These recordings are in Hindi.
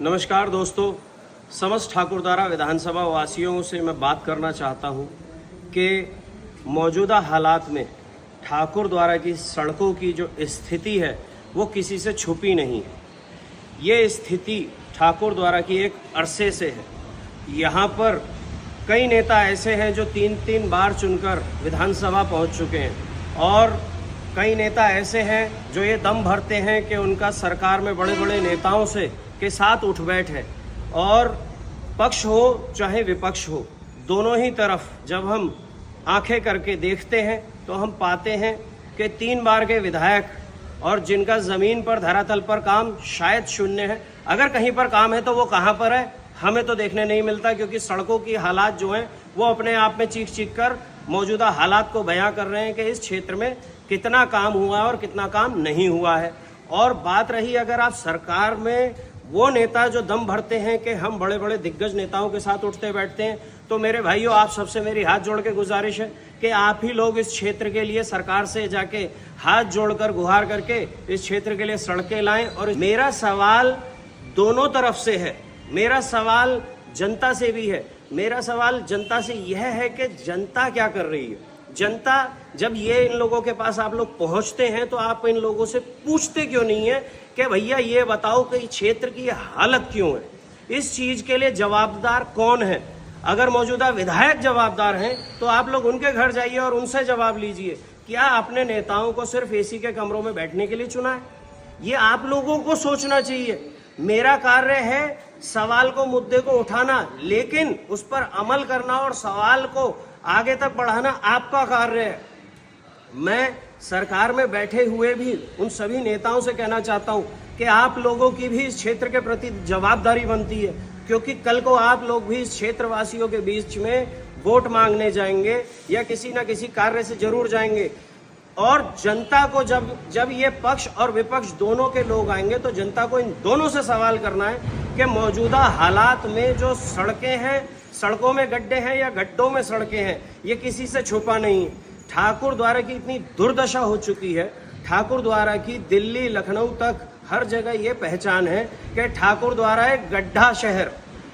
नमस्कार दोस्तों, समस्त ठाकुरद्वारा विधानसभा वासियों से मैं बात करना चाहता हूं कि मौजूदा हालात में ठाकुरद्वारा की सड़कों की जो स्थिति है वो किसी से छुपी नहीं है। ये स्थिति ठाकुरद्वारा की एक अरसे से है। यहाँ पर कई नेता ऐसे हैं जो तीन बार चुनकर विधानसभा पहुँच चुके हैं और कई नेता ऐसे हैं जो ये दम भरते हैं कि उनका सरकार में बड़े बड़े नेताओं से के साथ उठ बैठ है। और पक्ष हो चाहे विपक्ष हो, दोनों ही तरफ जब हम आंखें करके देखते हैं तो हम पाते हैं कि 3 बार के विधायक और जिनका ज़मीन पर धरातल पर काम शायद शून्य है। अगर कहीं पर काम है तो वो कहाँ पर है हमें तो देखने नहीं मिलता, क्योंकि सड़कों की हालात जो हैं वो अपने आप में चीख कर मौजूदा हालात को बयां कर रहे हैं कि इस क्षेत्र में कितना काम हुआ है और कितना काम नहीं हुआ है। और बात रही अगर आप सरकार में वो नेता जो दम भरते हैं कि हम बड़े बड़े दिग्गज नेताओं के साथ उठते बैठते हैं, तो मेरे भाइयों आप सबसे मेरी हाथ जोड़ के गुजारिश है कि आप ही लोग इस क्षेत्र के लिए सरकार से जाके हाथ जोड़कर गुहार करके इस क्षेत्र के लिए सड़कें लाएं। और मेरा सवाल दोनों तरफ से है, मेरा सवाल जनता से भी है। मेरा सवाल जनता से यह है कि जनता क्या कर रही है। जनता जब ये इन लोगों के पास आप लोग पहुंचते हैं तो आप इन लोगों से पूछते क्यों नहीं है कि भैया ये बताओ कि क्षेत्र की हालत क्यों है, इस चीज के लिए जवाबदार कौन है। अगर मौजूदा विधायक जवाबदार हैं तो आप लोग उनके घर जाइए और उनसे जवाब लीजिए। क्या अपने नेताओं को सिर्फ एसी के कमरों में बैठने के लिए चुना है? ये आप लोगों को सोचना चाहिए। मेरा कार्य है सवाल को, मुद्दे को उठाना, लेकिन उस पर अमल करना और सवाल को आगे तक बढ़ाना आपका कार्य है। मैं सरकार में बैठे हुए भी उन सभी नेताओं से कहना चाहता हूं कि आप लोगों की भी इस क्षेत्र के प्रति जवाबदारी बनती है, क्योंकि कल को आप लोग भी इस क्षेत्रवासियों के बीच में वोट मांगने जाएंगे या किसी ना किसी कार्य से जरूर जाएंगे। और जनता को जब ये पक्ष और विपक्ष दोनों के लोग आएंगे तो जनता को इन दोनों से सवाल करना है कि मौजूदा हालात में जो सड़कें हैं, सड़कों में गड्ढे हैं या गड्ढों में सड़कें हैं, ये किसी से छुपा नहीं है। ठाकुरद्वारा की इतनी दुर्दशा हो चुकी है, ठाकुरद्वारा की दिल्ली लखनऊ तक हर जगह ये पहचान है कि ठाकुरद्वारा एक गड्ढा शहर,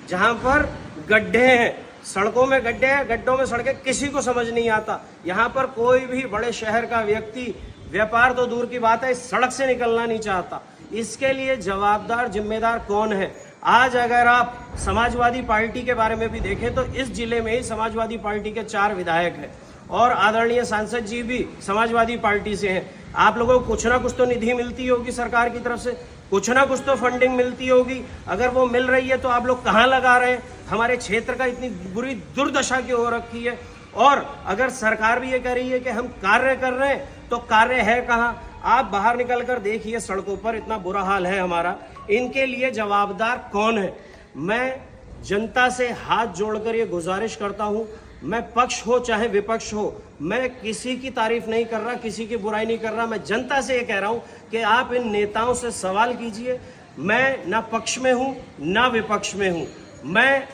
जहाँ पर गड्ढे हैं, सड़कों में गड्ढे हैं, गड्ढों में सड़कें, किसी को समझ नहीं आता। यहाँ पर कोई भी बड़े शहर का व्यक्ति व्यापार तो दूर की बात है, इस सड़क से निकलना नहीं चाहता। इसके लिए जवाबदार जिम्मेदार कौन है? आज अगर आप समाजवादी पार्टी के बारे में भी देखें तो इस जिले में ही समाजवादी पार्टी के 4 विधायक हैं और आदरणीय सांसद जी भी समाजवादी पार्टी से हैं। आप लोगों को कुछ ना कुछ तो निधि मिलती होगी सरकार की तरफ से, कुछ ना कुछ तो फंडिंग मिलती होगी। अगर वो मिल रही है तो आप लोग कहाँ लगा रहे हैं? हमारे क्षेत्र का इतनी बुरी दुर्दशा क्यों हो रखी है? और अगर सरकार भी ये कह रही है कि हम कार्य कर रहे हैं तो कार्य है कहाँ? आप बाहर निकल कर देखिए, सड़कों पर इतना बुरा हाल है हमारा। इनके लिए जवाबदार कौन है? मैं जनता से हाथ जोड़कर ये गुजारिश करता हूँ, मैं पक्ष हो चाहे विपक्ष हो, मैं किसी की तारीफ नहीं कर रहा, किसी की बुराई नहीं कर रहा। मैं जनता से ये कह रहा हूँ कि आप इन नेताओं से सवाल कीजिए। मैं ना पक्ष में हूँ ना विपक्ष में हूँ, मैं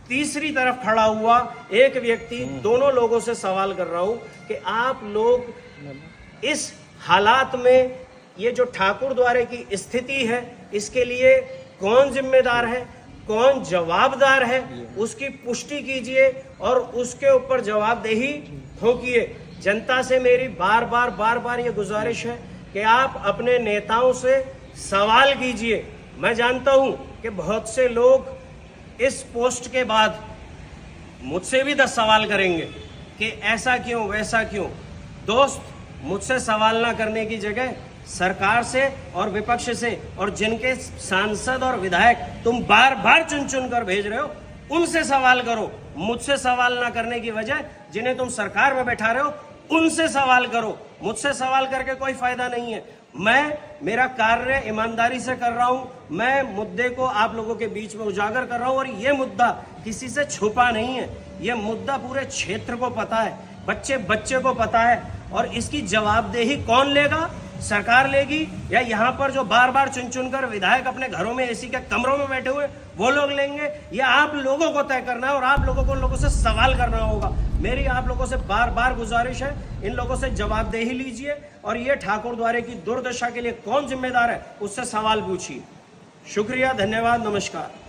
तीसरी तरफ खड़ा हुआ एक व्यक्ति, दोनों लोगों से सवाल कर रहा हूँ कि आप लोग इस हालात में ये जो ठाकुरद्वारे की स्थिति है, इसके लिए कौन जिम्मेदार है, कौन जवाबदार है, उसकी पुष्टि कीजिए और उसके ऊपर जवाबदेही ठोकिए। जनता से मेरी बार बार ये गुजारिश है कि आप अपने नेताओं से सवाल कीजिए। मैं जानता हूं कि बहुत से लोग इस पोस्ट के बाद मुझसे भी 10 सवाल करेंगे कि ऐसा क्यों वैसा क्यों। दोस्त, मुझसे सवाल ना करने की जगह सरकार से और विपक्ष से, और जिनके सांसद और विधायक तुम बार चुन कर भेज रहे हो, उनसे सवाल करो। मुझसे सवाल ना करने की वजह जिन्हें तुम सरकार में बैठा रहे हो उनसे सवाल करो। मुझसे सवाल करके कोई फायदा नहीं है। मैं मेरा कार्य ईमानदारी से कर रहा हूं। मैं मुद्दे को आप लोगों के बीच में उजागर कर रहा हूं और ये मुद्दा किसी से छुपा नहीं है। ये मुद्दा पूरे क्षेत्र को पता है, बच्चे को पता है। और इसकी जवाबदेही कौन लेगा? सरकार लेगी या यहाँ पर जो बार चुन कर विधायक अपने घरों में एसी के कमरों में बैठे हुए वो लोग लेंगे? या आप लोगों को तय करना है और आप लोगों को उन लोगों से सवाल करना होगा। मेरी आप लोगों से बार गुजारिश है, इन लोगों से जवाबदेही लीजिए और ये ठाकुरद्वारे की दुर्दशा के लिए कौन जिम्मेदार है उससे सवाल पूछिए। शुक्रिया, धन्यवाद, नमस्कार।